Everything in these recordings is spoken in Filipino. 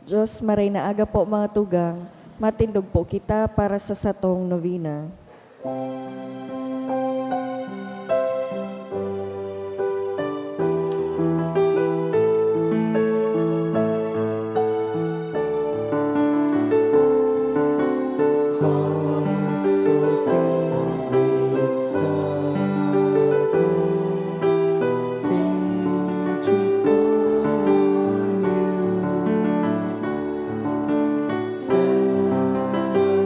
Diyos, maray na aga po mga tugang, matindog po kita para sa satong novena. Heart so filled with sadness, sing to call you. Sad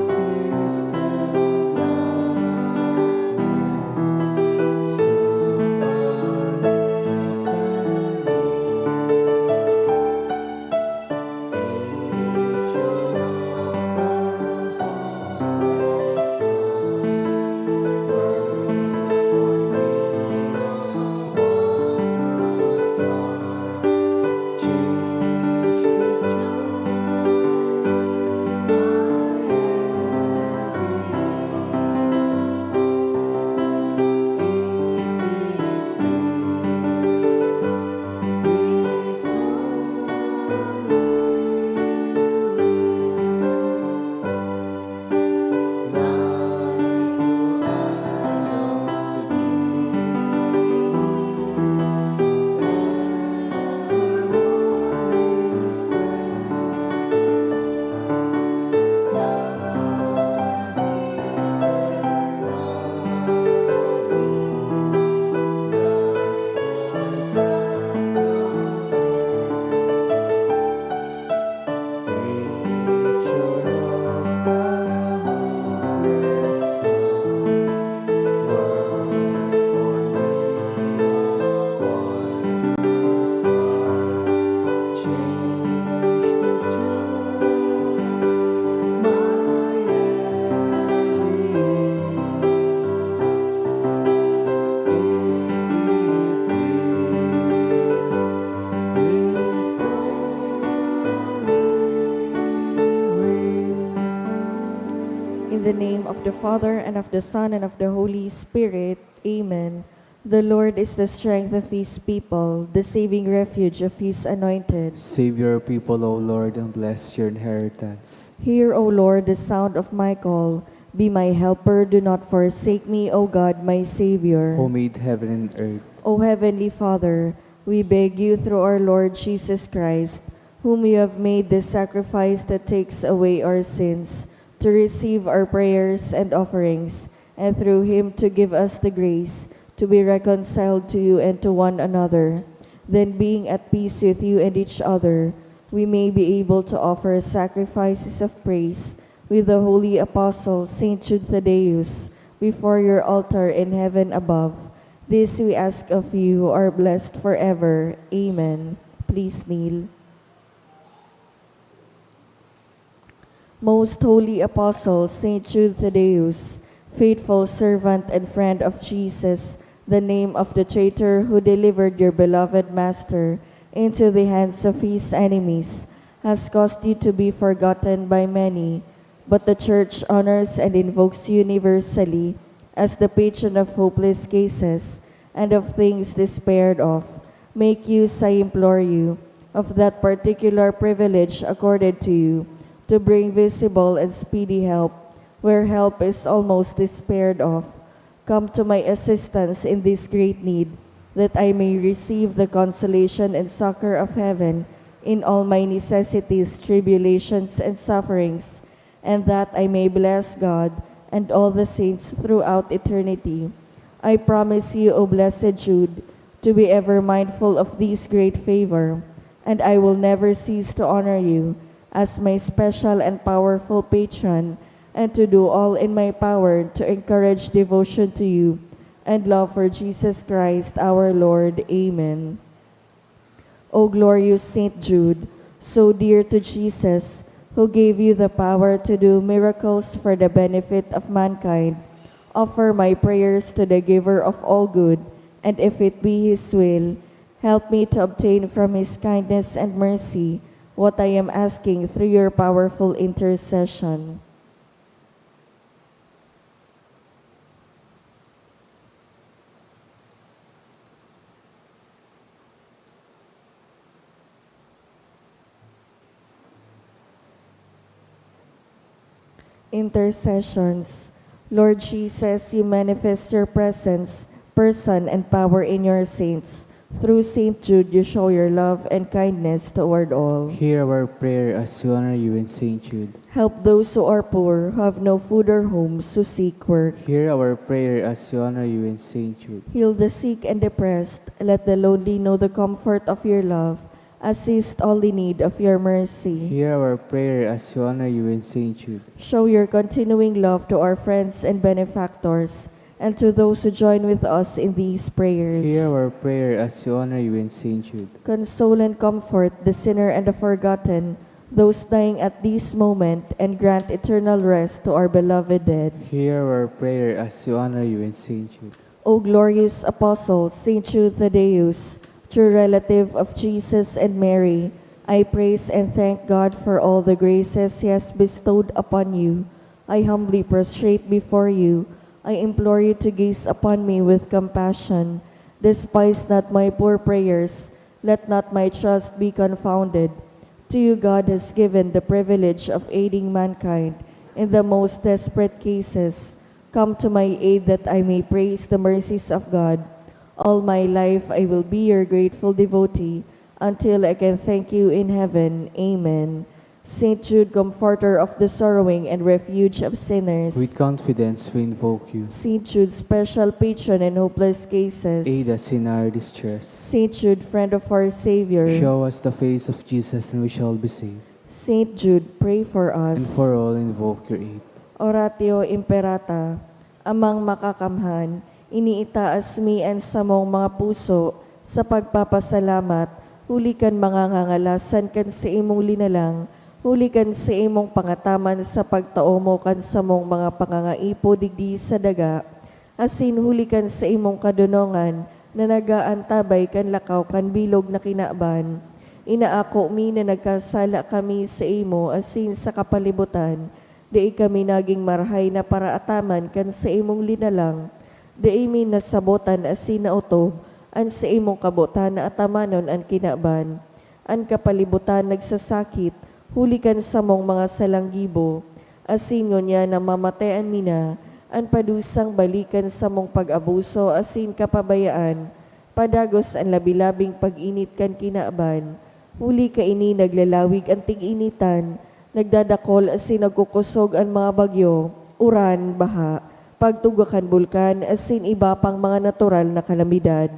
tears still gladness, so In the name of the Father, and of the Son, and of the Holy Spirit. Amen. The Lord is the strength of his people, the saving refuge of his anointed. Save your people, O Lord, and bless your inheritance. Hear, O Lord, the sound of my call. Be my helper, do not forsake me, O God, my Savior. Who made heaven and earth. O Heavenly Father, we beg you through our Lord Jesus Christ, whom you have made the sacrifice that takes away our sins, to receive our prayers and offerings, and through him to give us the grace to be reconciled to you and to one another. Then, being at peace with you and each other, we may be able to offer sacrifices of praise with the holy apostle Saint Jude Thaddeus before your altar in heaven above. This we ask of you who are blessed forever. Amen. Please kneel. Most holy apostle Saint Jude Thaddeus, faithful servant and friend of Jesus, the name of the traitor who delivered your beloved Master into the hands of his enemies, has caused you to be forgotten by many, but the Church honors and invokes you universally as the patron of hopeless cases and of things despaired of. Make use, I implore you, of that particular privilege accorded to you, to bring visible and speedy help where help is almost despaired of. Come to my assistance in this great need, that I may receive the consolation and succor of heaven in all my necessities, tribulations, and sufferings, and that I may bless God and all the saints throughout eternity. I promise you, O blessed Jude, to be ever mindful of this great favor, and I will never cease to honor you as my special and powerful patron, and to do all in my power to encourage devotion to you and love for Jesus Christ our Lord. Amen. O glorious Saint Jude, so dear to Jesus, who gave you the power to do miracles for the benefit of mankind, offer my prayers to the giver of all good, and if it be his will, help me to obtain from his kindness and mercy what I am asking through your powerful intercession. Intercessions. Lord Jesus, you manifest your presence, person, and power in your saints. Through Saint Jude, you show your love and kindness toward all. Hear our prayer as we honor you in Saint Jude. Help those who are poor, who have no food or homes, to seek work. Hear our prayer as we honor you in Saint Jude. Heal the sick and depressed. Let the lonely know the comfort of your love. Assist all in need of your mercy. Hear our prayer as we honor you in Saint Jude. Show your continuing love to our friends and benefactors, and to those who join with us in these prayers. Hear our prayer as we honor you in Saint Jude. Console and comfort the sinner and the forgotten, those dying at this moment, and grant eternal rest to our beloved dead. Hear our prayer as we honor you in Saint Jude. O glorious Apostle, Saint Jude Thaddeus, true relative of Jesus and Mary, I praise and thank God for all the graces He has bestowed upon you. I humbly prostrate before you. I implore you to gaze upon me with compassion. Despise not my poor prayers. Let not my trust be confounded. To you God has given the privilege of aiding mankind in the most desperate cases. Come to my aid that I may praise the mercies of God. All my life I will be your grateful devotee until I can thank you in heaven. Amen. Saint Jude, comforter of the sorrowing and refuge of sinners. With confidence we invoke you. Saint Jude, special patron in hopeless cases. Aid us in our distress. Saint Jude, friend of our Savior. Show us the face of Jesus and we shall be saved. Saint Jude, pray for us. And for all invoke your aid. Oratio Imperata, amang makakamhan, iniitaas mian sa mong mga puso sa pagpapasalamat, hulikan mga ngangalasan kan sa imong linalang, hulikan sa imong pangataman sa pagtao mo kan sa mong mga pangangaipo digdi sa daga, asin hulikan sa imong kadunongan na nagaantabay kan lakaw kan bilog na kinaban. Inaako mi na nagkasala kami sa imo asin sa kapalibutan, di kami naging marhay na paraataman kan sa imong linalang, di mi nasabotan asin na utob, an sa imong kabutan na atamanon ang kinaban, an kapalibutan nagsasakit, hulikan sa mong mga salanggibo, asin niya na mamatayan mina, an padusang balikan sa mong pag-abuso, asin kapabayaan, padagos ang labilabing pag-init kan kinaban, huli ka ini naglalawig ang tig-initan, nagdadakol asin nagkukusog ang mga bagyo, uran, baha, pagtugakan bulkan, asin iba pang mga natural na kalamidad,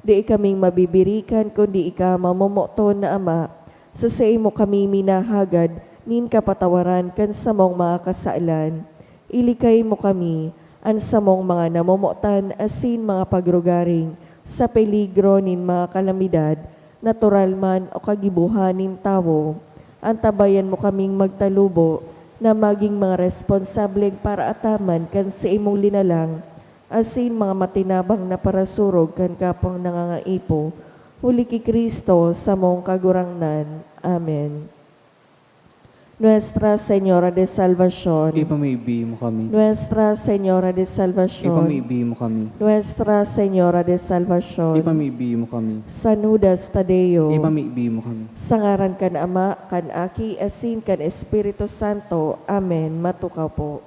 di kaming mabibirikan kundi ika mamomoton na ama, sa imo kami minahagad, nin kapatawaran kan sa mong mga kasaalan. Ilikay mo kami, an sa mong mga namomotan, asin mga pagrugaring, sa peligro nin mga kalamidad, natural man o kagibuhan nin tawo. Antabayan mo kaming magtalubo, na maging mga responsableng para ataman kan sa imong linalang, asin mga matinabang na parasurog kan kapang nangangaipo, huli ki Kristo sa mong kagurangnan. Amen. Nuestra Señora de Salvación. Ipamaibi mo kami. Nuestra Señora de Salvación. Ipamaibi mo kami. Nuestra Señora de Salvación. Ipamaibi mo kami. San Judas Tadeo. Ipamaibi mo kami. Sangaran kan Ama, kan Aki, asin kan Espiritu Santo. Amen. Matukaw po.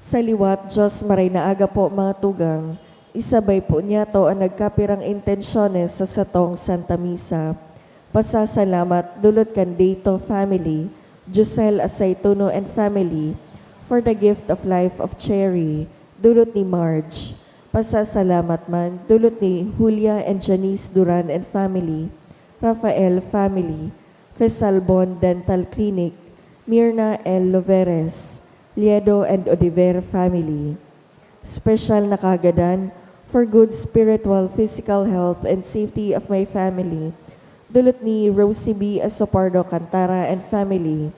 Sa liwat, Diyos maray na aga po mga tugang, isabay po niya to ang nagkapirang intensyones sa satong Santa Misa. Pasasalamat dulot kan Dato family, Josel Asaytuno and family, for the gift of life of Cherry, dulot ni Marge. Pasasalamat man dulot ni Julia and Janice Duran and family, Rafael family, Fesalbon Dental Clinic, Mirna L. Loveres, Liedo and Odiver family. Special na kagadan for good spiritual, physical health, and safety of my family. Dulot ni Rosie B. Asopardo Cantara and family.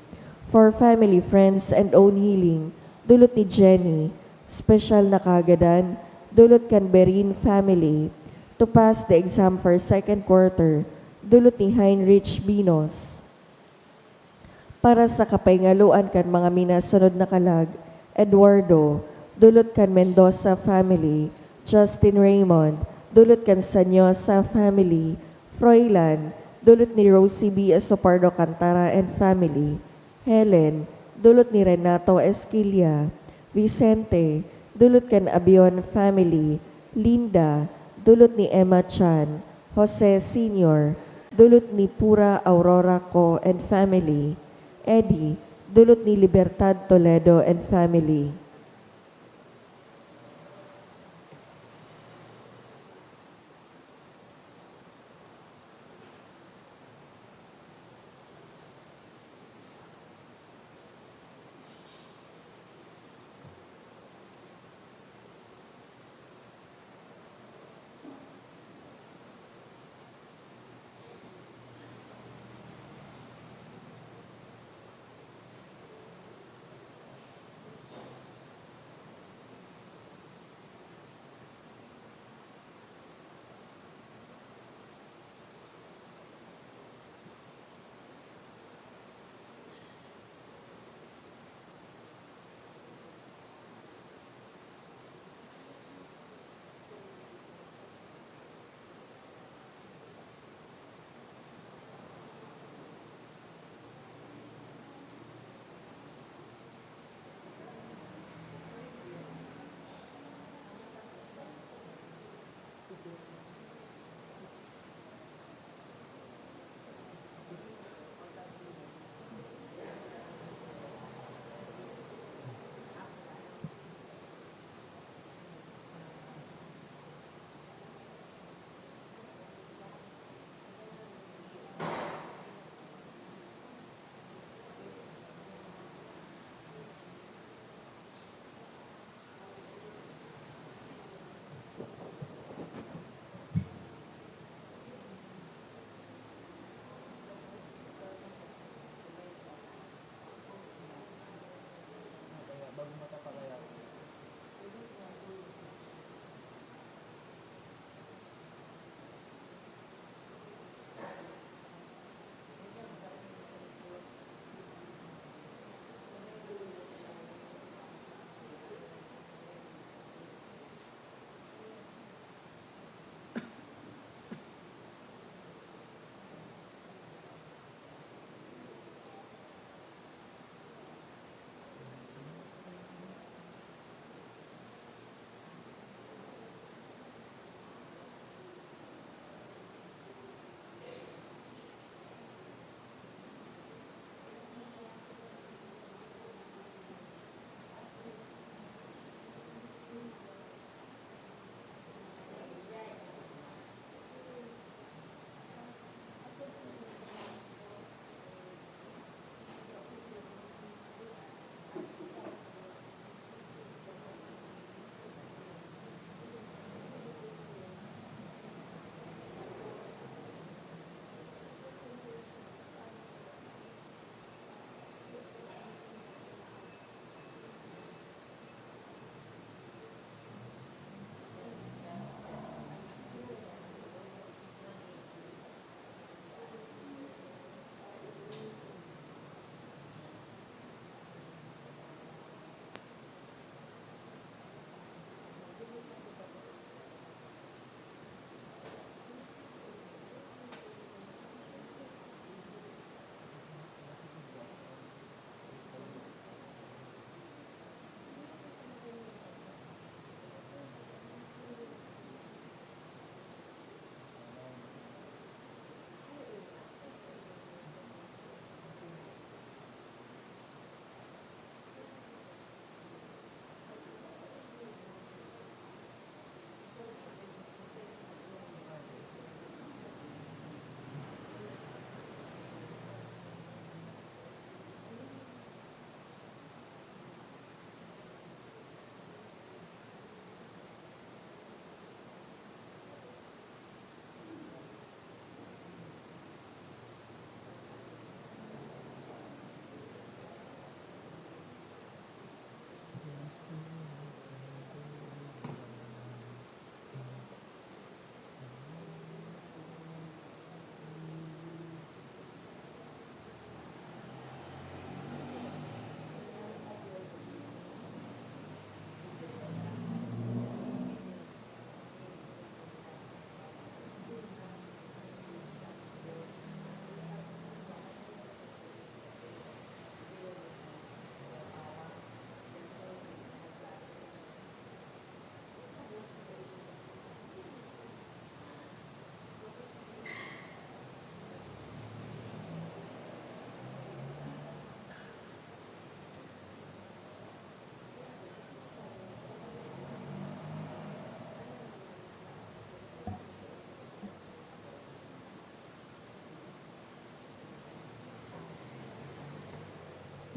For family, friends, and own healing. Dulot ni Jenny. Special na kagadan. Dulot kan Berin family. To pass the exam for second quarter. Dulot ni Heinrich Binos. Para sa kapaingaluan kan mga minasunod na kalag, Eduardo, dulot kan Mendoza family, Justin Raymond, dulot kan Sanyosa family, Froilan, dulot ni Rosie B. Esopardo Cantara and family. Helen, dulot ni Renato Esquilla. Vicente, dulot kan Abion family. Linda, dulot ni Emma Chan. Jose Sr., dulot ni Pura Aurora Co. and family. Eddie, dulot ni Libertad Toledo and family.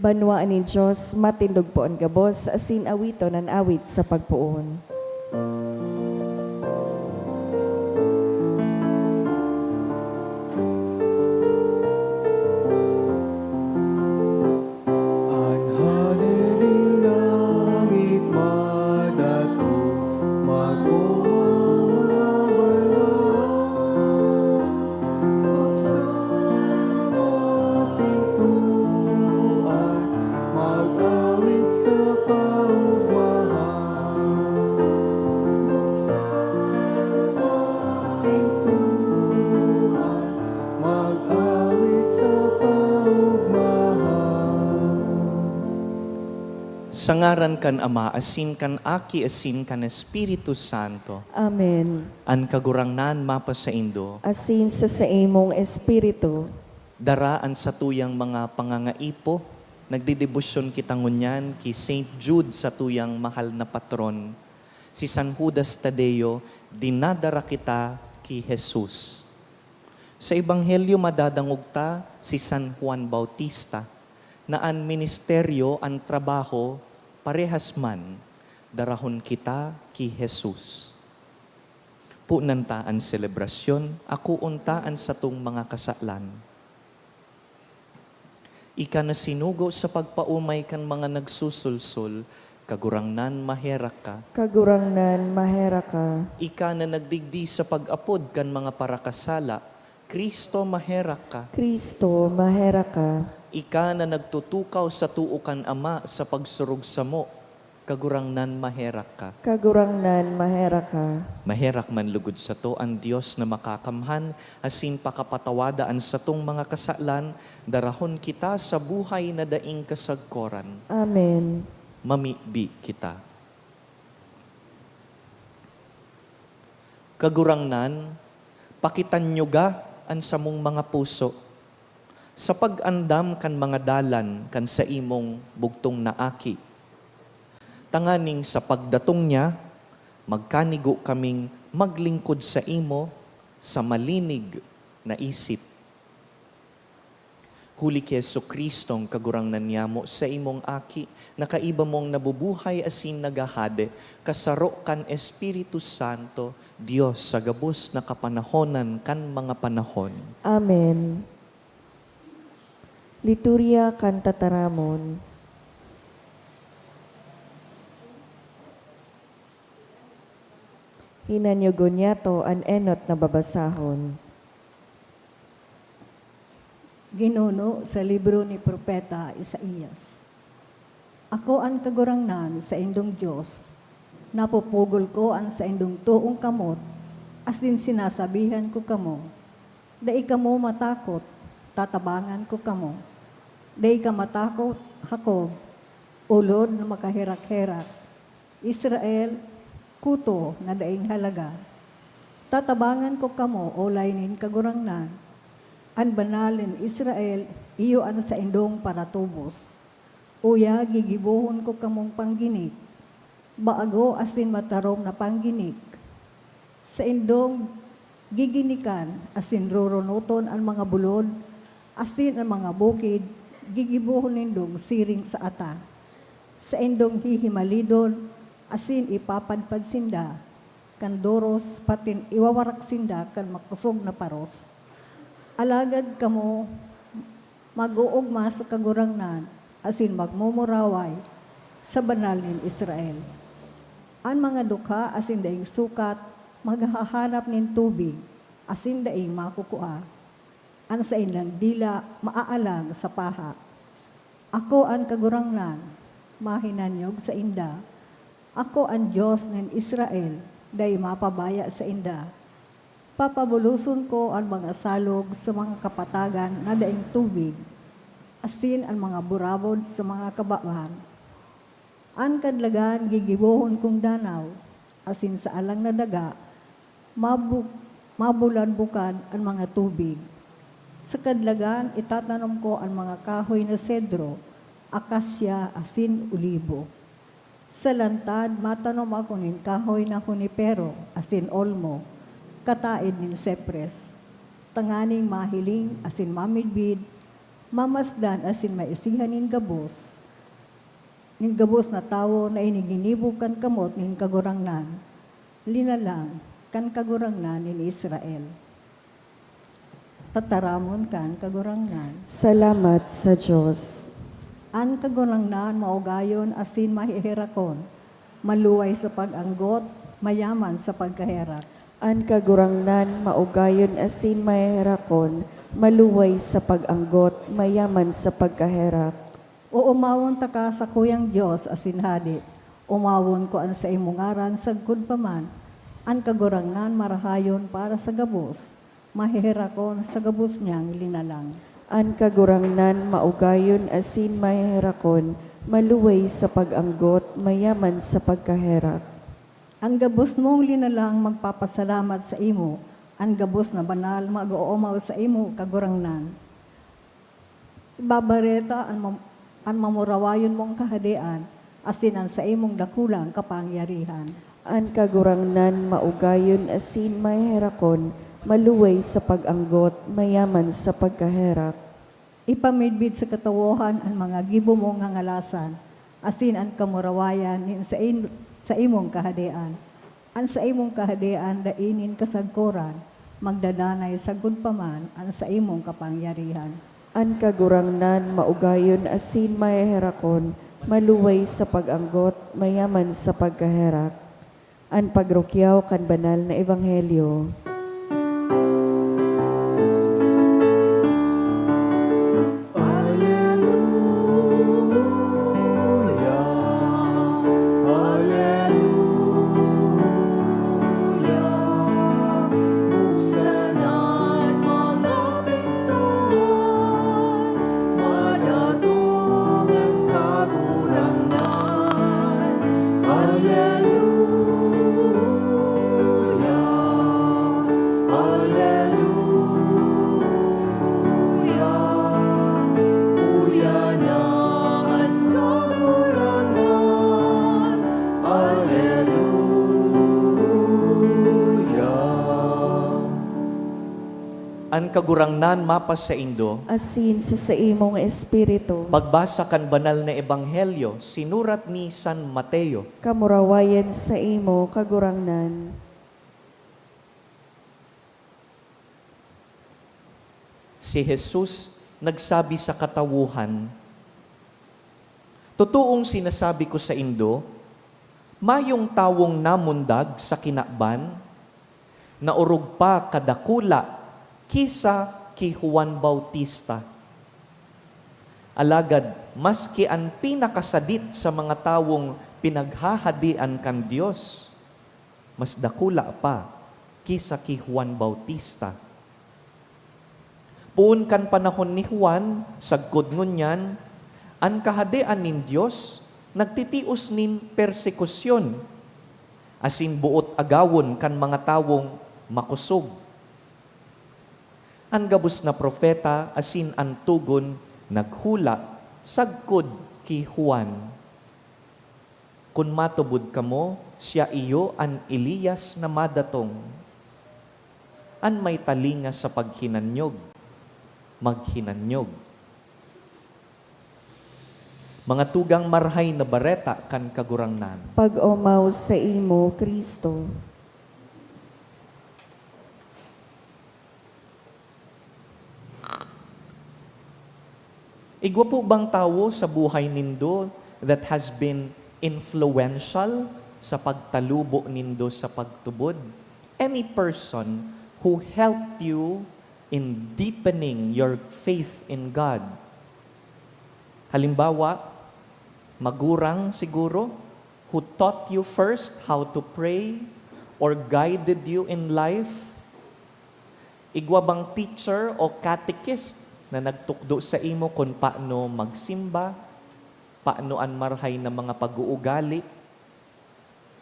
Banwaan ni Diyos, matindog po ang gabos, asin awiton ang awit sa pagpuon. Anhanin langit madato, magumawala. Pagsama pintuan, mag-awit sa kaugmahan. Pagsama pintuan, mag-awit sa kaugmahan. Sa ngaran kan Ama, asin kan Aki, asin kan Espiritu Santo, Amen. an kagurangnan mapa sa Indo, Asin sa imong espiritu, daraan sa tuyang mga pangangaipo, nagdidebosyon kita ngunyan ki Saint Jude sa tuyang mahal na patron, si San Judas Tadeo, dinadara kita ki Jesus. Sa Ebanghelyo madadangog ta si San Juan Bautista, na an ministeryo, an trabaho, parehas man, darahon kita ki Jesus. Punanta an selebrasyon, ako untaan sa tung mga kasalan. Ika na sinugo sa pagpaumay kan mga nagsusulsul, kagurangnan maherak ka. kagurangnan mahera ka. Ika na nagdigdi sa pag-apod kan mga parakasala, Kristo maherak ka. Kristo, mahera ka. Ika na nagtutukaw sa tuukan Ama sa pagsurog sa mo, kagurangnan maherak ka. Kagurangnan mahera ka. Maherak man lugod sa to ang Diyos na makakamhan, asin pakapatawadaan sa tong mga kasalan, darahon kita sa buhay na daing kasagkoran, Amen. mamibi kita. Kagurangnan, pakitan nyo ga ang samong mga puso, sa pag-andam kan mga dalan kan sa imong bugtong naaki. Tanganing sa pagdatong niya, magkanigo kaming maglingkod sa imo sa malinig na isip. Huli kay Jesucristong kagurangnan niya mo sa imong aki, nakaiba mong nabubuhay asin nagahade, kasaro kan Espiritu Santo, Diyos sa gabos na kapanahonan kan mga panahon. Amen. Liturya kan tataramon. Hinanyugon niya to an enot na babasahon. Ginuno sa libro ni Propeta Isaías. Ako ang kagurangnan sa indong Diyos, napupugol ko ang sa indong tuong kamot, asin sinasabihan ko kamo, dai kamo matakot, tatabangan ko kamo. Dai ka matakot, Jacob, ulod na makahirak-hirak. Israel, kuto na daing halaga. Tatabangan ko kamo, o laynin kagurangnan. An banalin Israel, iyo an sa indong paratubos. Uya, gigibuhon ko kamong pangginik. Baago asin matarom na pangginik. Sa indong giginikan, asin rurunuton ang mga bulod, asin ang mga bukid, gigibuhon nindong siring sa ata. Sa indong hihimalidon, asin ipapadpad sinda, kandoros patin iwawarak sinda kan makusog na paros. Alagad kamo mag-uugma sa kagurangnan, asin magmumuraway sa banalin Israel. Ang mga dukha asin daing sukat, maghahanap nin tubig, asin daing makukua. Ang sa ilang dila, maaalang sa paha. Ako ang kagurangnan, mahinanyog sa inda. Ako ang Diyos ng Israel, day mapabaya sa inda. Papabuluson ko ang mga salog sa mga kapatagan na daing tubig, asin ang mga burabod sa mga kabaan. Ang kadlagan gigibohon kong danaw, asin sa alang na daga, mabulan-bukan ang mga tubig. Sa kadlagan, itatanom ko ang mga kahoy na sedro, akasya, asin, ulibo. Sa lantad, matanom ako nin kahoy na hunipero, asin olmo, kataid nin sepres. Tanganing mahiling, asin mamidbid, mamasdan asin maisihan nin gabos na tawo na iniginibukan kamot nin kagurangnan, linalang kan kagurangnan nin Israel. Tataramon kan kagurangnan, Salamat sa Diyos. an kagurangnan maugayon asin mahihirakon, maluway sa pag-anggot, mayaman sa pagkaherak. An kagurangnan maugayon asin mahihirakon, maluway sa pag-anggot, mayaman sa pagkaherak. O umawon ta ka sa kuyang Diyos asin hadi, umawon ko an sa imungaran sagkod paman, an kagurangnan marahayon para sa gabos, mahihirakon sa gabos niyang linalang. An kagurangnan maugayon asin mahihirakon, maluway sa pag-anggot, mayaman sa pagkaherak. Ang gabos mong linalang magpapasalamat sa imo, ang gabos na banal mag-uumaw sa imo kagurangnan. Ibabareta ang mamurawayon mong kahadian, asin ang sa imong dakulang kapangyarihan. An kagurangnan maugayon asin mahihirakon, maluway sa pag-anggot, mayaman sa pagkaherak. Ipamidbid sa katawohan ang mga gibo mong ngangalasan, asin ang kamurawayan nin sa imong kahadian. Ang sa imong kahadian dainin kasagkoran, magdadanay sagud paman ang sa imong kapangyarihan. An kagurangnan maugayon asin mahihirakon, maluway sa pag-anggot, mayaman sa pagkaherak. An pagrukyaw kan banal na ebanghelyo. An kagurangnan mapas sa Indo, Asin sa imong espiritu, pagbasa kan banal na ebanghelyo, sinurat ni San Mateo. kamurawayan sa imo kagurangnan. Si Jesus nagsabi sa katawuhan, "Totoong sinasabi ko sa Indo, mayong tawong namundag sa kinakban, na urog pa kadakula kisa ki Juan Bautista. Alagad, maski ang pinakasadit sa mga tawong pinaghahadian kan Diyos, mas dakula pa kisa ki Juan Bautista. Puun kan panahon ni Juan, sagkod ngunyan, ang kahadian nin Diyos, nagtitios nin persekusyon, asin buot agawon kan mga tawong makusog. Ang gabos na propeta, asin ang tugon, naghula, sagkod ki Juan. Kung matubod kamo, siya iyo an Elias na madatong. An may talinga sa paghinanyog, maghinanyog. Mga tugang marhay na bareta kan kagurangnan. Pag-umaw sa imo, Kristo. Igwa po bang tawo sa buhay nindo that has been influential sa pagtalubo nindo sa pagtubod? Any person who helped you in deepening your faith in God? Halimbawa, magurang siguro who taught you first how to pray or guided you in life? Igwa bang teacher o catechist na nagtukdo sa imo kung paano magsimba, paano an marhay na mga pag-uugali?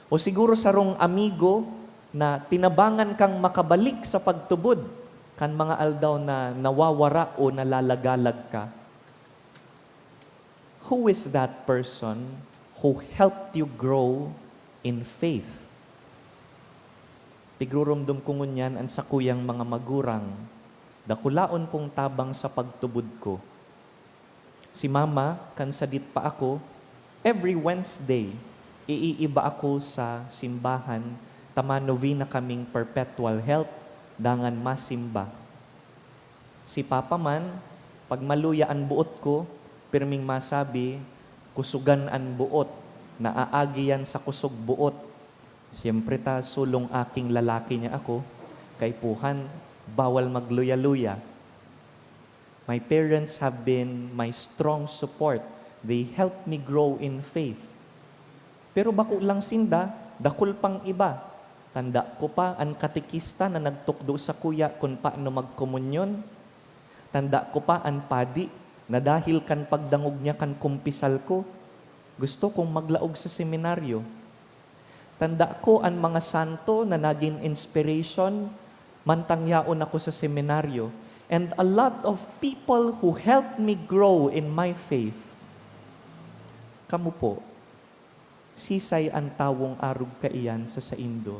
O siguro sarong amigo na tinabangan kang makabalik sa pagtubod, kan mga aldaw na nawawara o nalalagalag ka? Who is that person who helped you grow in faith? Tigrurumdum ko ngunyan ang sakuyang mga magurang, dakulaon pong tabang sa pagtubod ko, Si mama, kansadit pa ako, every Wednesday, iiba ako sa simbahan, tamanovina kaming perpetual help, dangan masimba. Si papa man, pag maluya ang buot ko, pirming masabi, kusugan ang buot, naaagi yan sa kusog buot. Siyempre ta, sulong aking lalaki niya ako, kay puhan, bawal magluya-luya. My parents have been my strong support. They helped me grow in faith. Pero bako lang sinda, dakul pang iba. Tanda ko pa ang katikista na nagtukdo sa kuya kung paano magkomunyon. Tanda ko pa ang padi na dahil kan pagdangog niya kan kumpisal ko, gusto kong maglaog sa seminaryo. Tanda ko ang mga santo na naging inspiration, mantangyaon ako sa seminaryo. And a lot of people who helped me grow in my faith. Kamu po, sisay ang tawong arug kaiyan sa saindo.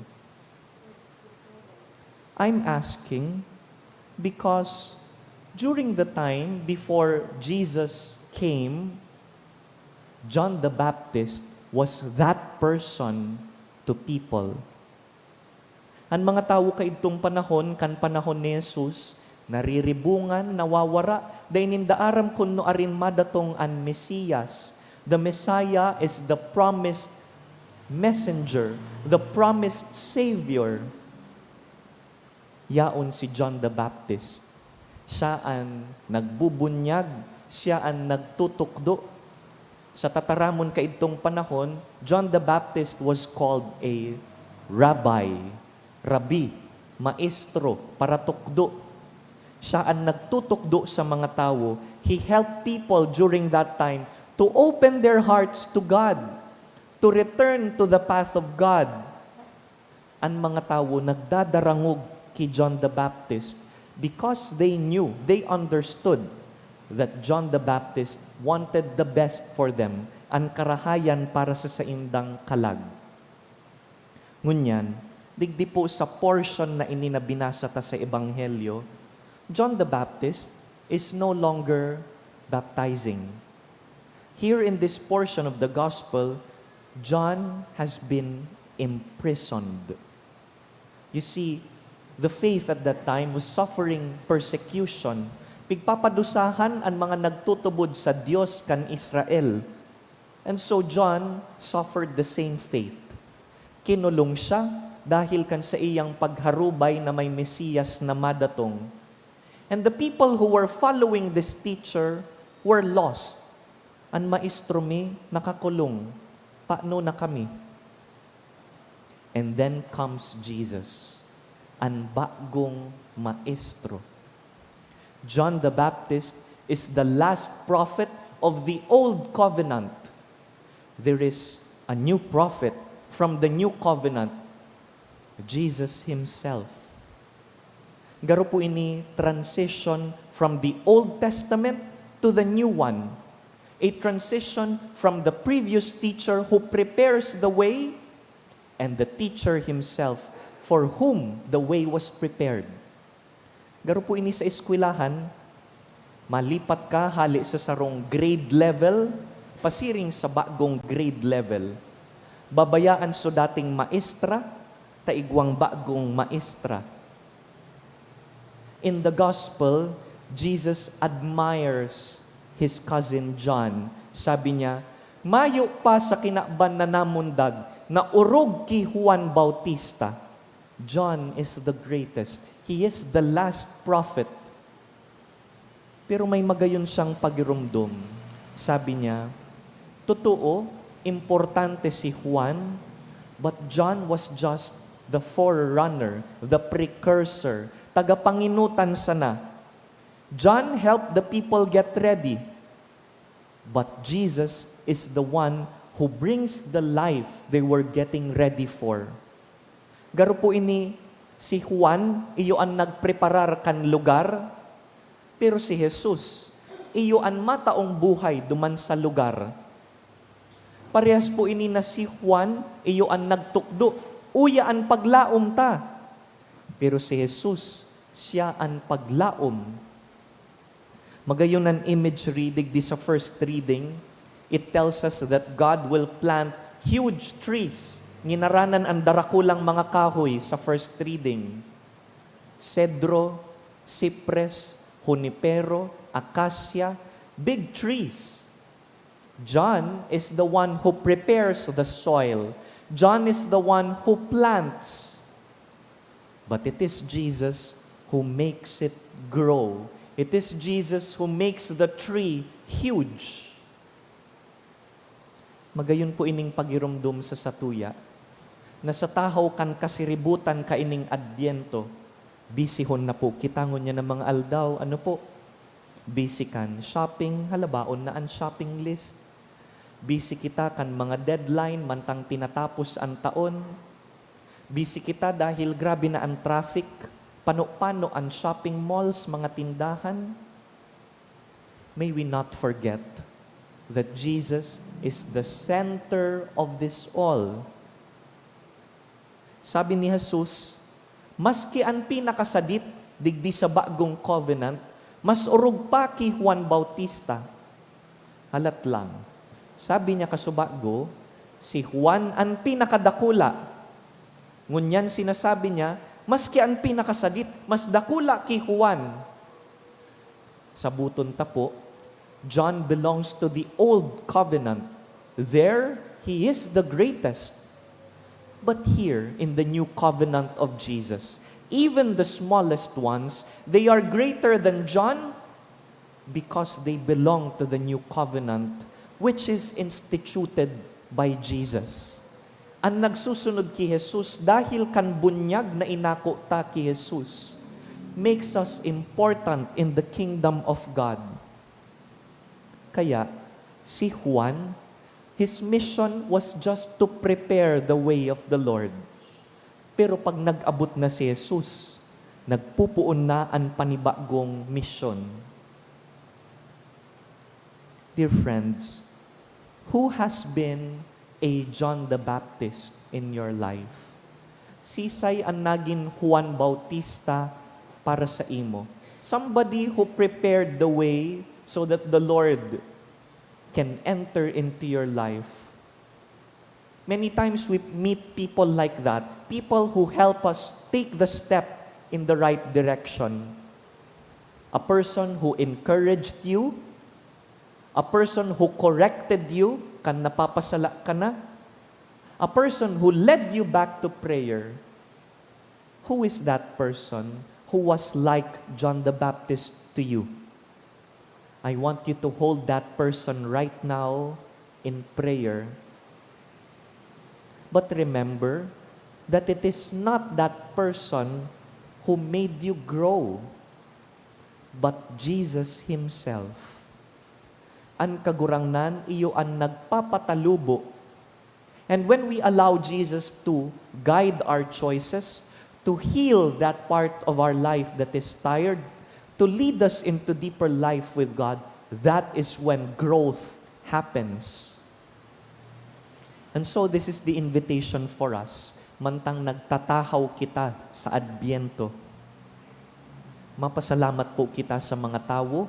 I'm asking because during the time before Jesus came, John the Baptist was that person to people. Ang mga tao kaidtong panahon, kan panahon ni Jesus, nariribungan, nawawara, dahil nindaaram kun no arin madatong an Mesiyas. The Messiah is the promised messenger, the promised Savior. Yaon si John the Baptist. Siya ang nagbubunyag, siya ang nagtutukdo. Sa tataramon kaidtong panahon, John the Baptist was called a rabbi, maestro, para tukdo. Siya ang nagtutukdo sa mga tao. He helped people during that time to open their hearts to God, to return to the path of God. Ang mga tao nagdadarangog kay John the Baptist because they knew, they understood that John the Baptist wanted the best for them, ang karahayan para sa saindang kalag. Ngunyan, digdi po sa portion na ininabinasa ta sa Ebanghelyo, John the Baptist is no longer baptizing. Here in this portion of the gospel, John has been imprisoned. You see, the faith at that time was suffering persecution. Pigpapadusahan ang mga nagtutubod sa Diyos kan Israel. And so John suffered the same faith. Kinulong siya dahil kan sa iyang pagharubay na may Mesiyas na madatong. And the people who were following this teacher were lost. Ang maestro mi nakakulong. Paano na kami? And then comes Jesus, ang bagong maestro. John the Baptist is the last prophet of the old covenant. There is a new prophet from the new covenant, Jesus himself. Garo po ini transition from the Old Testament to the new one. A transition from the previous teacher who prepares the way and the teacher himself for whom the way was prepared. Garo po ini sa eskwelahan, malipat ka hali sa sarong grade level, pasiring sa bagong grade level. Babayaan so dating maestra, taigwang bagong maestra. In the gospel, Jesus admires his cousin John. Sabi niya, mayo pa sa kinakban na namundag na urog ki Juan Bautista. John is the greatest. He is the last prophet. Pero may magayon siyang pagirumdum. Sabi niya, totoo, importante si Juan, but John was just the forerunner, the precursor, tagapanginutan sana. John helped the people get ready, but Jesus is the one who brings the life they were getting ready for. Garo po ini, si Juan, iyo ang nagpreparar kan lugar, pero si Jesus, iyo ang mataong buhay duman sa lugar. Parehas po ini na si Juan, iyo ang nagtukdo, uya ang paglaom ta. Pero si Jesus, siya ang paglaom. Magayon ang imagery, digdi sa first reading, it tells us that God will plant huge trees. Nginaranan ang darakulang mga kahoy sa first reading. Cedro, cypress, junipero, acacia, big trees. John is the one who prepares the soil. John is the one who plants. But it is Jesus who makes it grow. It is Jesus who makes the tree huge. Magayon po ining pagirumdum sa satuya, na sa tahaw kan kasiributan ka ining adbyento, bisihon na po, kitangon niya ng mga aldaw, ano po? Busy kan shopping, halabaon na ang shopping list. Busy kita kan mga deadline, mantang tinatapos ang taon. Busy kita dahil grabe na ang traffic, pano-pano ang shopping malls, mga tindahan. May we not forget that Jesus is the center of this all. Sabi ni Jesus, maski ang pinakasadit, digdi sa bagong covenant, mas urog pa ki Juan Bautista. Halat lang. Sabi niya kasubago, si Juan ang pinakadakula. Ngunyan sinasabi niya, maski ang pinakasadit, mas dakula ki Juan. Sa buton tapo, John belongs to the old covenant. There, he is the greatest. But here, in the new covenant of Jesus, even the smallest ones, they are greater than John because they belong to the new covenant, which is instituted by Jesus. Ang nagsusunod ki Jesus, dahil kan bunyag na inako ta ki Jesus, makes us important in the kingdom of God. Kaya, si Juan, his mission was just to prepare the way of the Lord. Pero pag nag-abot na si Jesus, nagpupuon na ang panibagong mission. Dear friends, who has been a John the Baptist in your life? Sisay ang naging Juan Bautista para sa imo. Somebody who prepared the way so that the Lord can enter into your life. Many times we meet people like that, people who help us take the step in the right direction. A person who encouraged you, a person who corrected you, kan napapasala ka na, a person who led you back to prayer. Who is that person who was like John the Baptist to you? I want you to hold that person right now in prayer. But remember that it is not that person who made you grow, but Jesus Himself. Ang kagurangnan, iyo ang nagpapatalubo. And when we allow Jesus to guide our choices, to heal that part of our life that is tired, to lead us into deeper life with God, that is when growth happens. And so this is the invitation for us. Mantang nagtatahaw kita sa Adbyento, mapasalamat po kita sa mga tao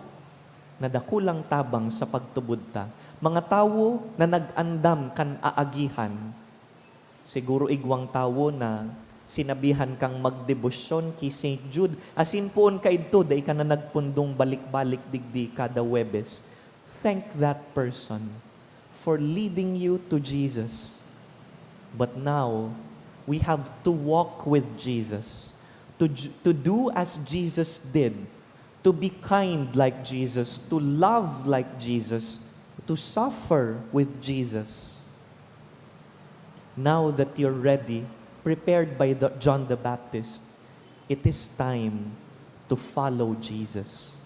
na dakulang tabang sa pagtubod ta. Mga tao na nag-andam kan aagihan. Siguro igwang tao na sinabihan kang magdebosyon ki St. Jude. Asin poon ka ito, dahil ka na nagpundong balik-balik digdi kada Webes. Thank that person for leading you to Jesus. But now, we have to walk with Jesus, to do as Jesus did, to be kind like Jesus, to love like Jesus, to suffer with Jesus. Now that you're ready, prepared by John the Baptist, it is time to follow Jesus.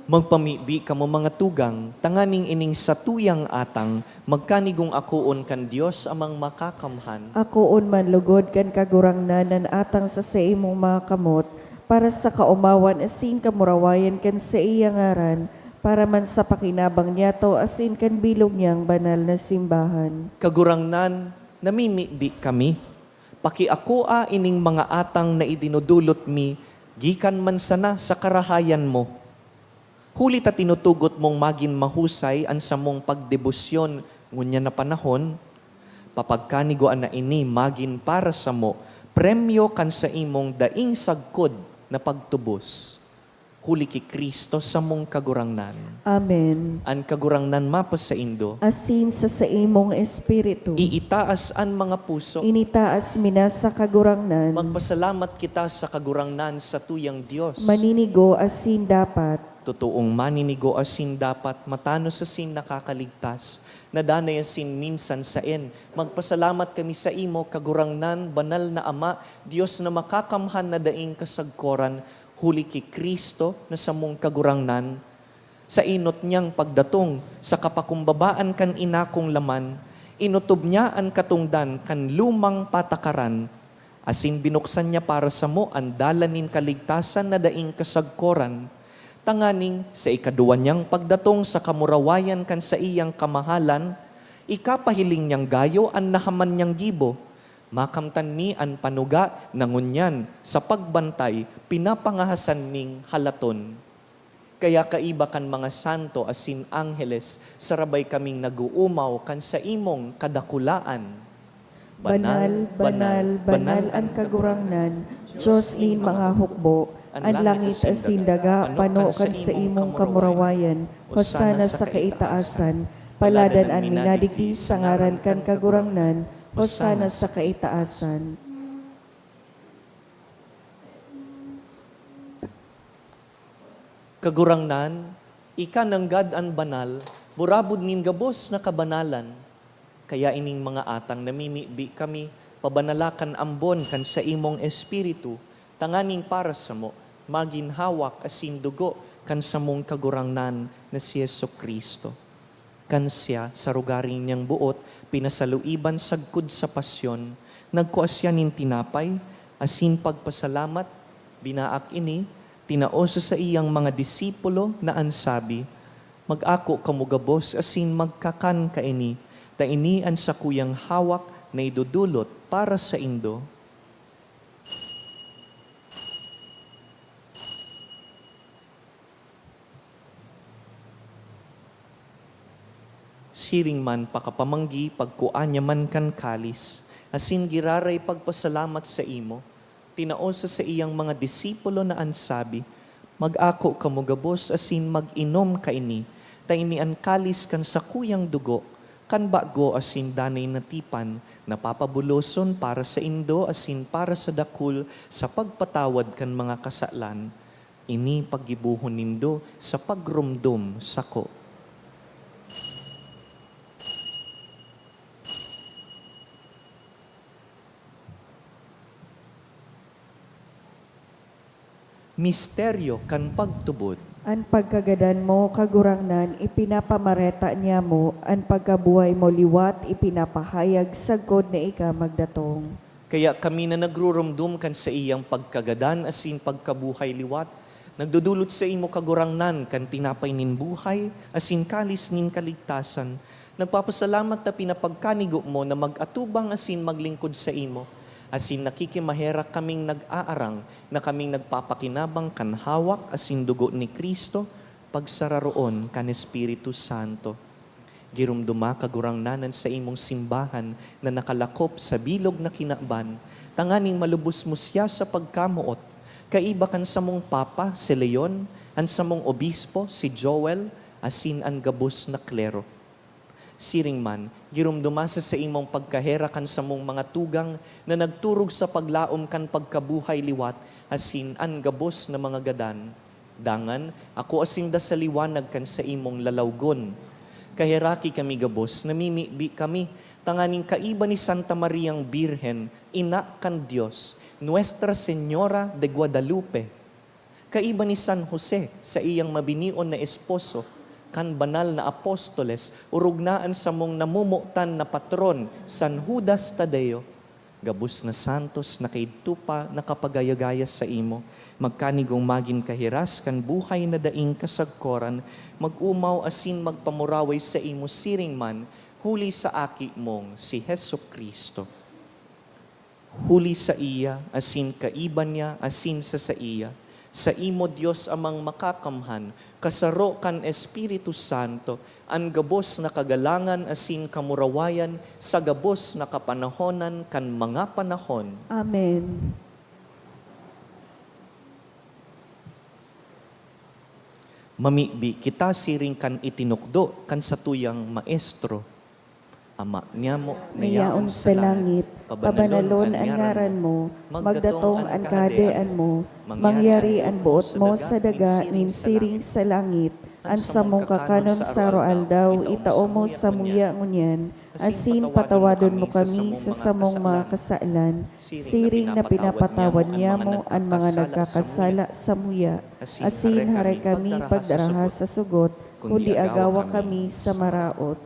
Magpamibi kamo mga tugang, tanganing ining sa tuyang atang, magkanigong akuon kan Dios amang makakamhan. Akoon man lugod kan kagurangnan nan atang sa imong mga kamot, para sa kaumawan asin kamurawayan kan sa iya ngaran, para man sa pakinabang niyato asin kan bilog niyang banal na simbahan. Kagurangnan, namimibi kami. Pakiakoa ining mga atang na idinudulot mi, gikan man sana sa karahayan mo. Huli ta tinutugot mong magin mahusay ang sa mong pagdebosyon ngunya na panahon, papagkaniguan na ini magin para sa mo, premyo kan sa imong daing sagkod na pagtubos. Huli ki Kristo sa mong kagurangnan. Amen. An kagurangnan mapas sa Indo, Asin sa imong espiritu, iitaas an mga puso. initaas mina sa kagurangnan, Magpasalamat kita sa kagurangnan sa tuyang Diyos. maninigo asin dapat, Totoong maninigo asin dapat matano sa sin nakakaligtas. Nadanay asin minsan sa en. Magpasalamat kami sa imo, kagurangnan, banal na Ama, Diyos na makakamhan na daing kasagkoran, huli ki Kristo na sa mong kagurangnan. Sa inot niyang pagdatong, sa kapakumbabaan kan inakong laman, inutob niya ang katungdan kan lumang patakaran, asin binuksan niya para sa mo ang dalanin kaligtasan na daing kasagkoran. Tanganing sa ikaduwa niyang pagdatong sa kamurawayan kan sa iyang kamahalan, ikapahiling niyang gayo ang nahaman niyang gibo. Makamtan mi ang panuga na ngunyan sa pagbantay, pinapangahasan ming halaton. Kaya kaiba kan mga santo asin angheles, sarabay kaming naguumaw kan sa imong kadakulaan. banal, banal, banal ang kagurangnan, Diyos ni mga hukbo, ang langit asin daga, pano kan sa imong kamurawayan, hosana sa kaitaasan, paladan ang minadigdi sa ngaran kan kagurangnan, hosana sa kaitaasan. Kagurangnan, ika nanggad an banal, burabod nin gabos na kabanalan. Kaya ining mga atang namimibi kami, pabanalakan ambon kan sa imong espiritu, tanganing para sa mo, maginhawak asin dugo kan sa mong kagurangnan na si Yesu Kristo. Kan siya sa rugaring niyang buot, pinasaluiban sagkud sa pasyon, nagkuasya nin tinapay, asin pagpasalamat, binaak ini, tinaoso sa iyang mga disipulo na ansabi, mag-ako kamugabos asin magkakan kaini, ta ini ang sa kuyang hawak na idudulot para sa Indo. Siring man pakapamanggi, pagkuanya man kan kalis, asin giraray pagpasalamat sa imo, tinaosa sa iyang mga disipulo na ansabi, mag-ako kamugabos asin mag-inom kaini, ta ini an kalis kan sa kuyang dugo, kan bago asin danay natipan, napapabuloson para sa Indo asin para sa dakul, sa pagpatawad kan mga kasalan, ini paggibuhon nindo sa pagrumdum sako. Misteryo kan pagtubod. Ang pagkagadan mo, kagurangnan, ipinapamareta niya mo, ang pagkabuhay mo liwat, ipinapahayag sagod na ika magdatong. Kaya kami na nagrurumdum kan sa iyang pagkagadan asin pagkabuhay liwat, nagdudulot sa imo kagurangnan kan tinapay nin buhay asin kalis nin kaligtasan. Nagpapasalamat na pinapagkanigo mo na mag-atubang asin maglingkod sa imo. Asin nakikimahera kaming nag-aarang na kaming nagpapakinabang kan hawak asin dugo ni Kristo pagsararoon kan Espiritu Santo. Girumduma kagurangnanan sa imong simbahan na nakalakop sa bilog na kinaban, tanganing malubos mo siya sa pagkamuot. Kaiba kan sa mong Papa si Leon, an sa mong Obispo si Joel, asin an gabos na klero. Siring man, girumduma sa imong pagkahera kan sa mong mga tugang na nagturog sa paglaom kan pagkabuhay liwat, asin an gabos na mga gadan. Dangan, ako asin da sa liwanag kan sa imong lalawgon. Kaheraki kami gabos, namimibi kami, tanganing kaiba ni Santa Mariang Birhen, ina kan Diyos, Nuestra Señora de Guadalupe. Kaiba ni San Jose sa iyang mabinion na esposo, kan banal na apostoles, urugnaan sa mong namumutan na patron, San Judas Tadeo, gabus na santos na kaidtupa nakapagayagayas sa imo, magkanigong magin kahiras kan buhay na daing kasagkoran, magumaw asin magpamuraway sa imo siring man, huli sa aki mong si Heso Kristo. Huli sa iya, asin kaiban niya, asin sa iya. Sa imo Dios amang makakamhan, kasaro kan Espiritu Santo, ang gabos na kagalangan asin kamurawayan sa gabos na kapanahonan kan mga panahon. Amen. Mamibi kita siring kan itinukdo kan satuyang maestro. Ama niya mo Nayaon sa langit, pabanalon ang ngaran mo, magdatong ang kadean mo, mangyari ang buot mo sa daga, ninsiring sa langit, ang samong kakanon sa roal daw, itao mo sa muya ngunyan, asin patawadon mo kami sa samong mga kasaalan, siring na pinapatawad niya mo ang mga nagkakasala sa muya, asin haray kami pagdaraha sa sugot, kundi agawa kami sa maraot.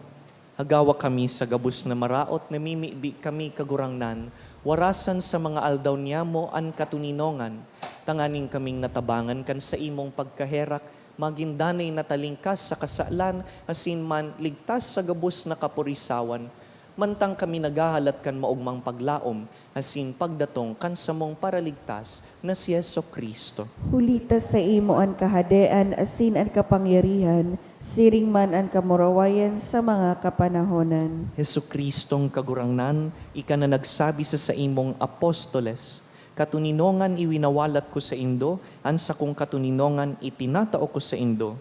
Agawa kami sa gabus na maraot, namimibi kami kagurangnan, warasan sa mga aldaw niya mo an katuninongan, tanganing kaming natabangan kan sa imong pagkaherak, magindanay natalingkas sa kasalan, asin man ligtas sa gabus na kapurisawan, mantang kami nagahalat kan maugmang paglaom, asin pagdatong kan samong paraligtas na si Yeso Kristo. Hulita sa imo ang kahadean, asin ang kapangyarihan, siring man ang kamurawayan sa mga kapanahonan. Heso Kristong kagurangnan, ika na nagsabi sa imong apostoles, katuninongan iwinawalat ko sa indo, an sa kong katuninongan itinatao ko sa indo.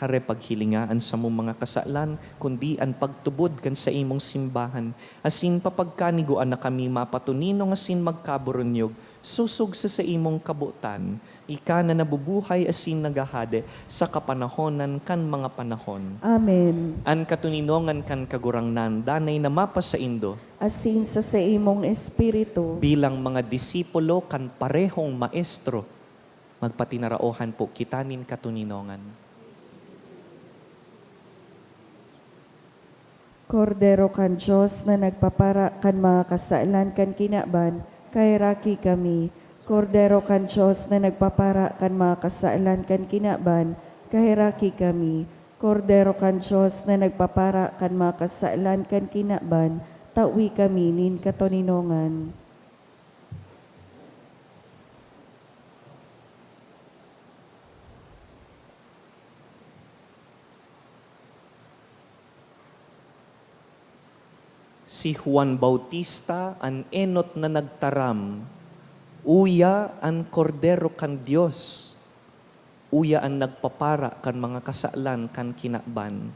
Hare paghilingaan sa mong mga kasalan, kundi ang pagtubod kan sa imong simbahan, asin papagkaniguan na kami mapatuninong asin magkaburunyog, susug sa imong kabutan, ika na nabubuhay asin nagahade sa kapanahonan kan mga panahon. Amen. An katuninongan kan kagurangnan, danay na mapas sa indo, Asin sa imong espiritu, bilang mga disipulo kan parehong maestro, magpatinaraohan po kitanin katuninongan. Kordero kan Diyos na nagpapara kan mga kasaalan kan kinaban, kay raki kami. Kordero kan Diyos na nagpapara kan mga kasaalan kan kinaban, kay raki kami. Kordero kan Diyos na nagpapara kan mga kasaalan kan kinaban, tawi kami nin katoninongan. Si Juan Bautista an enot na nagtaram, uya an kordero kan Dios, uya an nagpapara kan mga kasalan kan kinaban,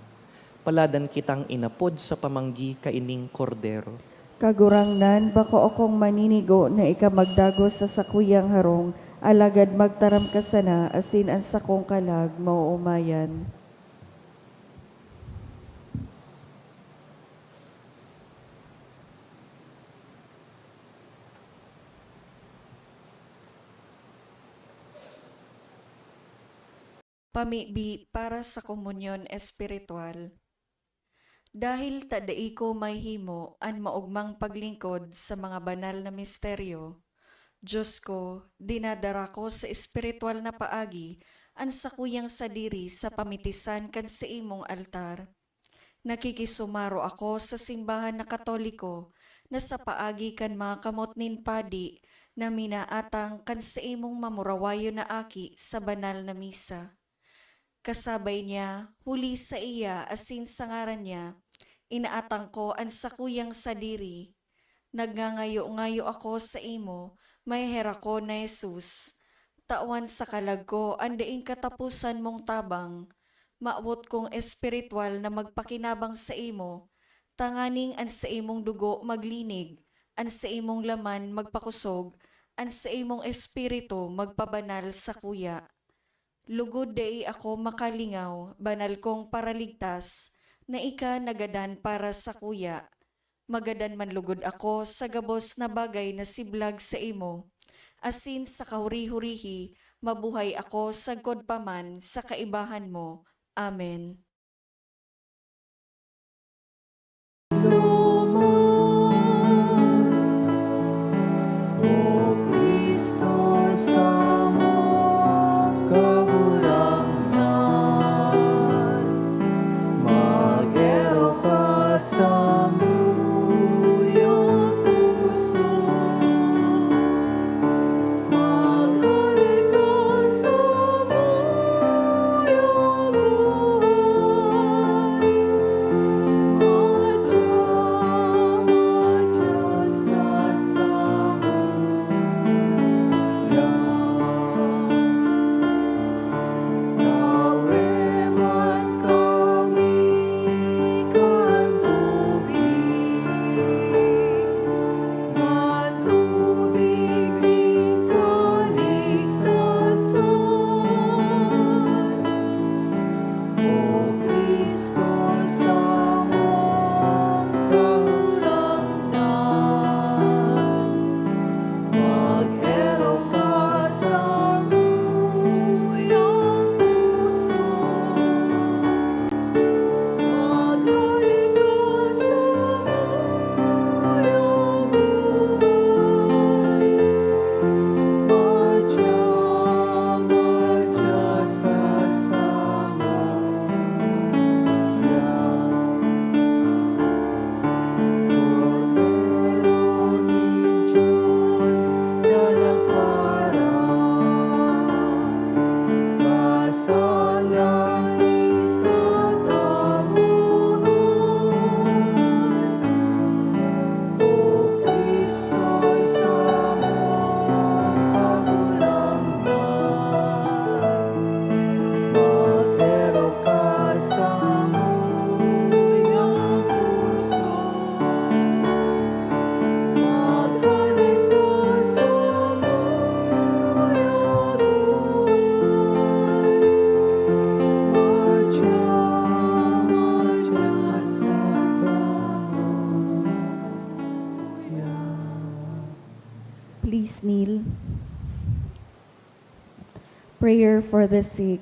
paladan kitang inapod sa pamanggi kaining kordero. Kagurangnan, bako akong maninigo na ikamagdago sa sakuyang harong, alagad magtaram ka sana, asin ang sakong kalag mauumayan. Pamibi para sa komunyon espiritual. Dahil tadai ko may himo an maugmang paglingkod sa mga banal na misteryo, Diyos ko, dinadara ko sa espiritual na paagi an sakuyang sadiri sa pamitisan kan sa imong altar. Nakikisumaro ako sa simbahan na Katoliko na sa paagi kan mga kamot nin padi na minaatang kan sa imong mamurawayo na aki sa banal na misa. Kasabay niya, huli sa iya asin sa ngaran niya, inaatang ko ang sakuyang sadiri. Nagngangayo-ngayo ako sa imo, may hera ko na Jesus. Tawan sa kalag ko, andaing katapusan mong tabang. Maawot kong espiritual na magpakinabang sa imo, tanganing an sa imong dugo maglinig, an sa imong laman magpakusog, an sa imong espiritu magpabanal sa kuya. Lugod dai ako makalingaw, banal kong paraligtas, na ika nagadan para sa kuya. Magadan man lugod ako sa gabos na bagay na siblag sa imo. Asin sa kahuri-hurihi, Mabuhay ako sagkod paman sa kaibahan mo. Amen. O Kristo, sa mong kagurangan, mag-ero ka sa muyang puso. Maghari ka sa muyang buhay. Madya, madya sa Kaweman kami matubig ing kaligtasan. O Kristo, sa mong kagurangan, mag-ero ka sa muyang puso. Maghari ka sa muyang buhay. Madya, madya sa Pagkaroon Diyos na nagparang, kasalanan katamuhan. O Kristo, sa mong kagurangan, mag-ero ka sa muyang puso. Maghari ka sa muyang buhay. Madya, madya sa Please kneel. Prayer for the sick.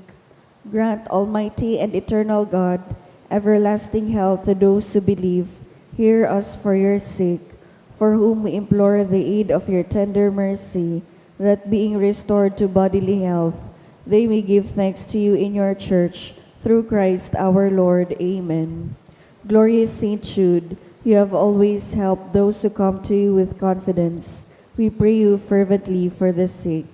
Grant, Almighty and eternal God, everlasting health to those who believe. Hear us for your sake, for whom we implore the aid of your tender mercy, that being restored to bodily health, they may give thanks to you in your church, through Christ our Lord. Amen. Glorious Saint Jude, you have always helped those who come to you with confidence. We pray you fervently for the sick.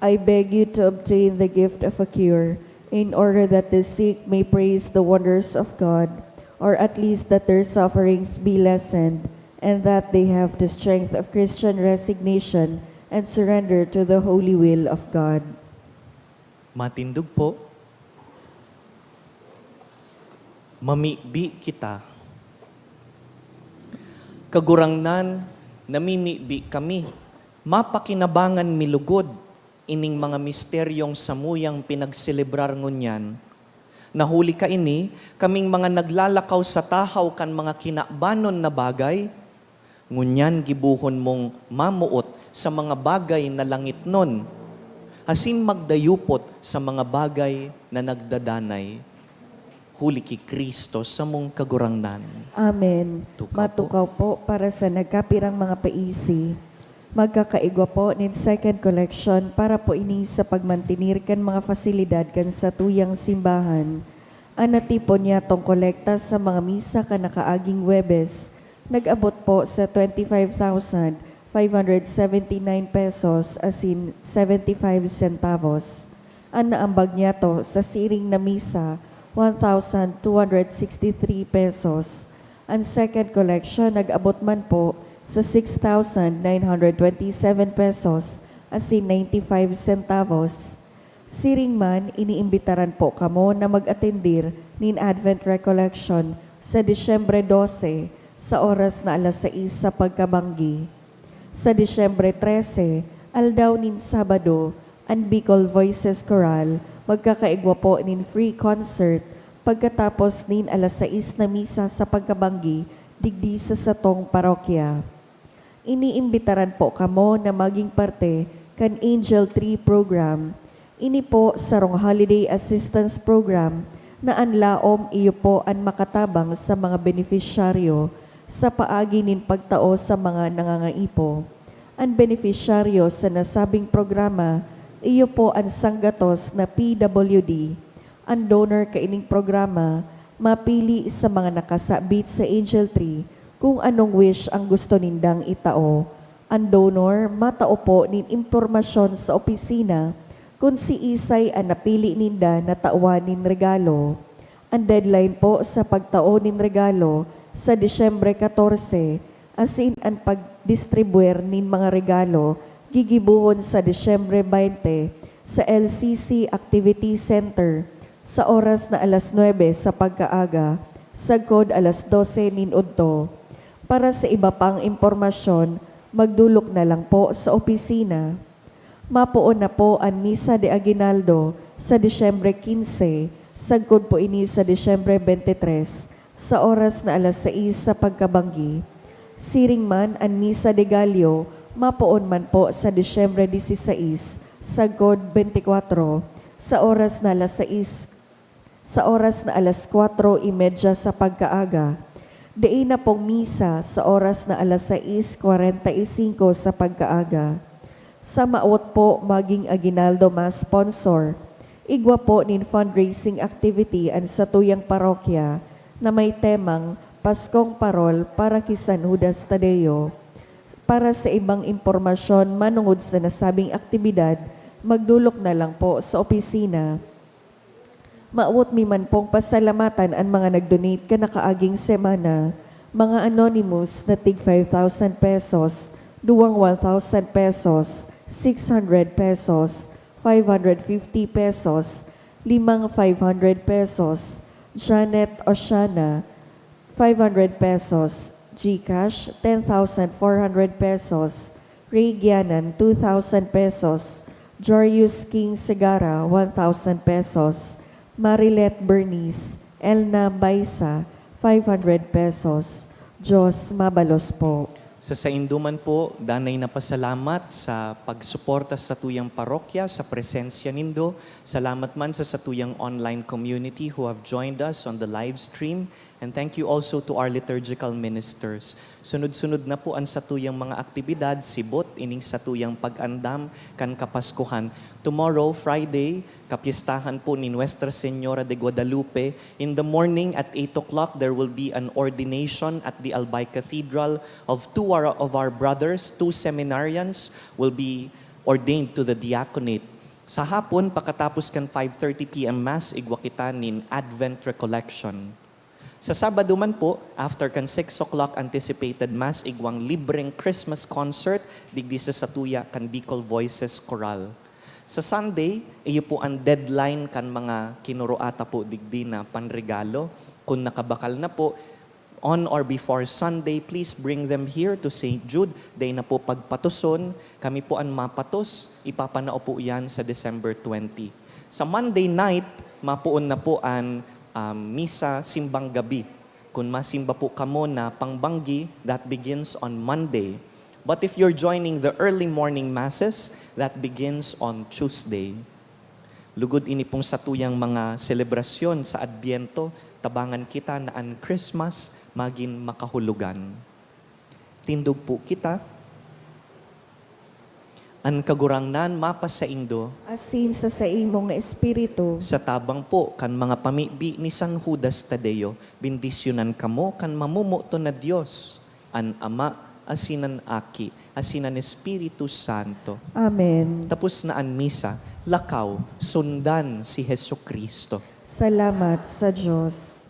I beg you to obtain the gift of a cure, in order that the sick may praise the wonders of God, or at least that their sufferings be lessened, and that they have the strength of Christian resignation and surrender to the holy will of God. Matindog po. Mamibi kita. Kagurangnan, namimibi kami. Mapakinabangan milugod, ining mga misteryong samuyang pinagselebrar ngunyan. Nahuli ka ini, kaming mga naglalakaw sa tahaw kan mga kinabanon na bagay, ngunyan gibuhon mong mamuot sa mga bagay na langit nun, asin magdayupot sa mga bagay na nagdadanay. Huli ki Kristo sa mong kagurangnan. Amen. Tukaw po. Matukaw po para sa nagkapirang mga paisi. Magkakaigwa po nin second collection para po ini sa pagmantinir kan mga fasilidad kan sa tuyang simbahan. Anatipon niya tong kolekta sa mga misa kan nakaaging Webes. Nag-abot po sa 25,579 pesos asin 75 centavos. Ang naambag niya to sa siring na misa 1,263 pesos. Ang second collection nag-abot man po sa 6,927 pesos asin 95 centavos. Siring man, iniimbitaran po kamo na mag-atendir nin Advent Recollection sa Disyembre 12 sa oras na alas 6 sa pagkabanggi. Sa Disyembre 13, aldaw nin Sabado, ang Bicol Voices Choral, magkakaigwa po nin free concert pagkatapos nin alas 6 na misa sa pagkabanggi digdi sa satong parokya. Iniimbitaran po kamo na maging parte kan Angel Tree Program. Ini po sarong Holiday Assistance Program na anlaom iyo po ang makatabang sa mga benefisyaryo sa paagi nin pagtao sa mga nangangaipo. Ang benefisyaryo sa nasabing programa, iyo po ang sanggatos na PWD. Ang donor kaining programa, mapili sa mga nakasabit sa Angel Tree kung anong wish ang gusto nindang itao. Ang donor, matao po nin impormasyon sa opisina kung si Isay ang napili ninda na tauan nin regalo. Ang deadline po sa pagtao nin regalo sa Disyembre 14, asin ang pagdistribuer nin mga regalo gigibuhon sa Disyembre 20 sa LCC Activity Center sa oras na alas 9 sa pagkaaga, sagkod alas 12 nin udto. Para sa iba pang impormasyon, magdulok na lang po sa opisina. Mapuon na po ang Misa de Aguinaldo sa Disyembre 15, sagkod po ini sa Disyembre 23, sa oras na alas 6 sa pagkabanggi. Siring man ang Misa de Gallo, mapuon man po sa Disyembre 16, sagkod 24, sa oras na alas 4:30 sa pagkaaga. Diin na pong misa sa oras na alas 6:45 sa pagkaaga. Sa maot po maging Aguinaldo Mass sponsor, igwa po nin fundraising activity ang satuyang parokya na may temang Paskong Parol para kay San Judas Tadeo. Para sa ibang impormasyon manungod sa nasabing aktibidad, magdulok na lang po sa opisina. Maawot mi man pong pasalamatan ang mga nag-donate ka nakaaging semana, mga anonymous na tig 5,000 pesos, duwang 1,000 pesos, 600 pesos, 550 pesos, limang 500 pesos, Janet Oshana, 500 pesos, GCash, 10,400 pesos, Ray Gianan, 2,000 pesos, Jorius King Segara, 1,000 pesos, Marilet Bernice, Elna Baisa, 500 pesos. Diyos mabalos po. Sa sainduman po, danay na pasalamat sa pagsuporta sa tuyang parokya, sa presensya nindo. Salamat man sa satuyang online community who have joined us on the live stream. And thank you also to our liturgical ministers. Sunod-sunod na po ang satuyang mga aktibidad, sibot, ining satuyang pag-andam, kan Kapaskuhan. Tomorrow, Friday, kapistahan po ni Nuestra Señora de Guadalupe. In the morning at 8 o'clock, there will be an ordination at the Albay Cathedral of two of our brothers, 2 seminarians will be ordained to the diaconate. Sa hapon, pagkatapos kan 5:30 p.m. Mass, igwa kita nin Advent Recollection. Sa Sabado man po, after kan 6 o'clock anticipated Mass, igwang libreng Christmas concert, digdi sa Satuya kan Bicol Voices Choral. Sa Sunday, iyo po ang deadline kan mga kinuruata po digdi na panregalo. Kung nakabakal na po, on or before Sunday, please bring them here to St. Jude. Day na po pagpatuson, kami po ang mapatos, ipapanao po yan sa December 20. Sa Monday night, mapuon na po ang misa simbang gabi. Kung masimba po kamo na pangbanggi, that begins on Monday. But if you're joining the early morning masses, that begins on Tuesday. Lugod ini pong satuyang mga selebrasyon sa Adbyento, tabangan kita na ang Christmas maging makahulugan. Tindog po kita, ang kagurangnan mapas sa indo, Asin sa imong nga espiritu, sa tabang po kan mga pamibi ni San Judas Tadeo, bendisyonan kamo kan mamumuto na Dios, an Ama, asinan Aki, asinan Espiritu Santo. Amen. Tapos na ang misa, lakaw, sundan si Hesukristo. Salamat sa Diyos.